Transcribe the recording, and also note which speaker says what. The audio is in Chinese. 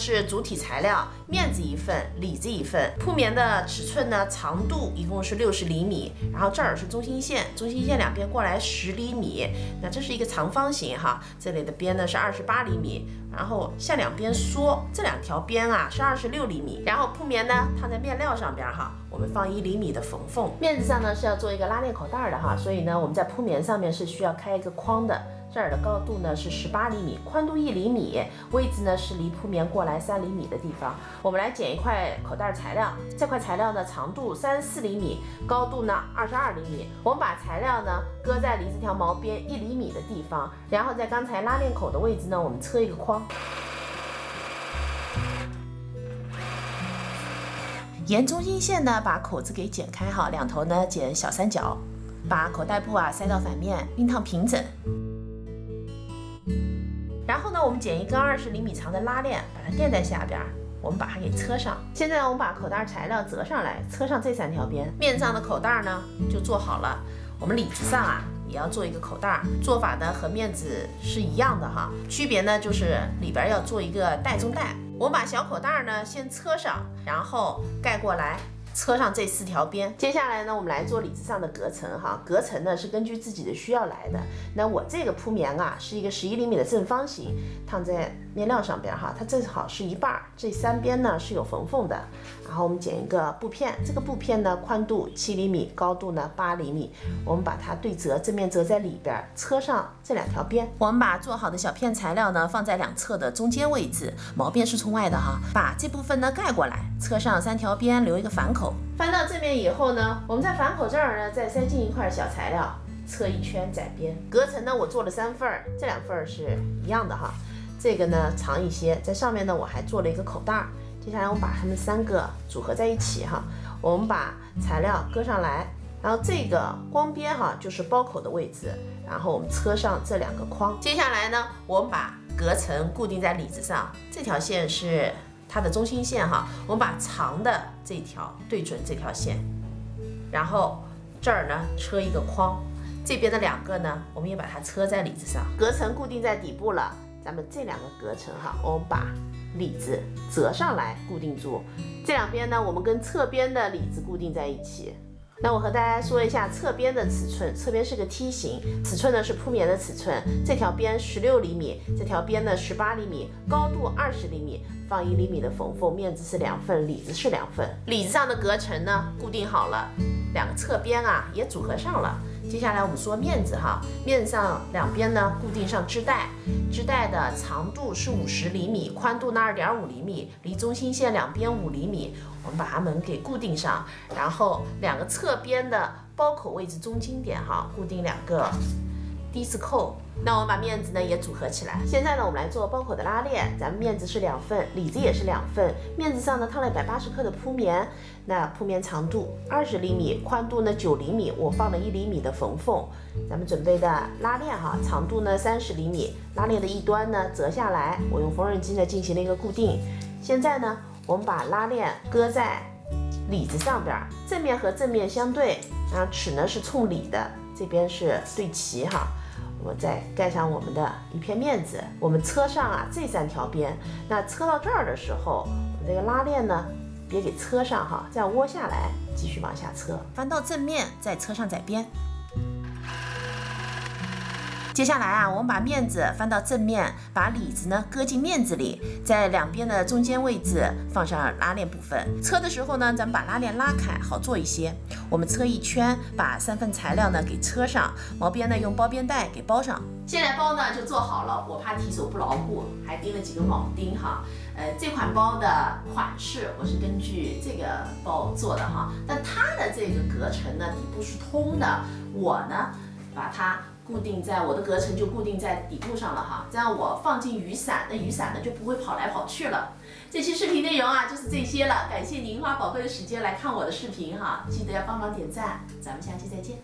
Speaker 1: 是主体材料，面子一份，里子一份。铺棉的尺寸呢，长度一共是60厘米，然后这儿是中心线，中心线两边过来10厘米。那这是一个长方形哈，这里的边呢是28厘米，然后向两边缩，这两条边啊是26厘米。然后铺棉呢烫在面料上边哈，我们放1厘米的缝缝。面子上呢是要做一个拉链口袋的哈，所以呢我们在铺棉上面是需要开一个框的。这儿的高度呢是18厘米，宽度1厘米，位置呢是离铺棉过来3厘米的地方。我们来剪一块口袋材料，这块材料呢长度34厘米，高度呢22厘米。我们把材料呢搁在离这条毛边1厘米的地方，然后在刚才拉链口的位置呢，我们车一个框。沿中心线呢把口子给剪开哈，两头呢剪小三角，把口袋布啊塞到反面，熨烫平整。然后呢，我们剪一根20厘米长的拉链，把它垫在下边，我们把它给车上。现在呢，我们把口袋材料折上来，车上这3条边。面上的口袋呢就做好了。我们里子上啊也要做一个口袋，做法呢和面子是一样的哈，区别呢就是里边要做一个袋中袋。我们把小口袋呢先车上，然后盖过来。车上这4条边，接下来呢，我们来做里子上的隔层哈。隔层呢是根据自己的需要来的。那我这个铺棉啊是一个11厘米的正方形，烫在面料上边哈，它正好是一半，这3边呢是有缝缝的。然后我们剪一个布片，这个布片呢宽度7厘米，高度呢8厘米。我们把它对折，正面折在里边，车上这2条边。我们把做好的小片材料呢放在两侧的中间位置，毛边是冲外的哈，把这部分呢盖过来，车上3条边留一个反口。翻到正面以后呢，我们在反口这儿呢再塞进一块小材料，侧一圈窄边。隔层呢我做了3份，这2份是一样的哈。这个呢长一些，在上面呢我还做了一个口袋。接下来我们把它们3个组合在一起哈，我们把材料搁上来，然后这个光边哈就是包口的位置，然后我们车上这2个框。接下来呢，我们把隔层固定在里子上，这条线是它的中心线哈，我们把长的这条对准这条线，然后这儿呢车一个框，这边的2个呢，我们也把它车在里子上。隔层固定在底部了，咱们这2个隔层哈，我们把里子折上来固定住。这2边呢，我们跟侧边的里子固定在一起。那我和大家说一下侧边的尺寸，侧边是个梯形，尺寸呢是铺棉的尺寸，这条边16厘米，这条边呢18厘米，高度20厘米，放1厘米的缝缝，面子是2份，里子是2份。里子上的隔层呢固定好了，2个侧边啊也组合上了。接下来我们说面子哈，面子上2边呢固定上织带，织带的长度是50厘米，宽度呢2.5厘米，离中心线2边5厘米，我们把它们给固定上，然后2个侧边的包口位置中心点哈，固定2个低字扣。那我们把面子呢也组合起来。现在呢，我们来做包口的拉链。咱们面子是2份，里子也是2份。面子上呢烫了180克的铺棉，那铺棉长度20厘米，宽度呢9厘米，我放了1厘米的缝缝。咱们准备的拉链哈，长度呢30厘米，拉链的一端呢折下来，我用缝纫机呢进行了一个固定。现在呢，我们把拉链搁在里子上边，正面和正面相对，然后齿呢是冲里的，这边是对齐哈。我再盖上我们的一片面子，我们车上啊这3条边，那车到这儿的时候，我们这个拉链呢别给车上哈，这样窝下来，继续往下车，翻到正面再车上窄边。接下来啊，我们把面子翻到正面，把里子呢搁进面子里，在2边的中间位置放上拉链部分。车的时候呢，咱们把拉链拉开，好做一些。我们车一圈，把3份材料呢给车上，毛边呢用包边带给包上。现在包呢就做好了，我怕提手不牢固，还钉了几个铆钉哈。这款包的款式我是根据这个包做的哈，但它的这个隔层呢底部是通的，我呢把它固定在我的隔层就固定在底部上了哈，这样我放进雨伞，那雨伞呢就不会跑来跑去了。这期视频内容啊就是这些了，感谢您花宝贵的时间来看我的视频哈，记得要帮忙点赞，咱们下期再见。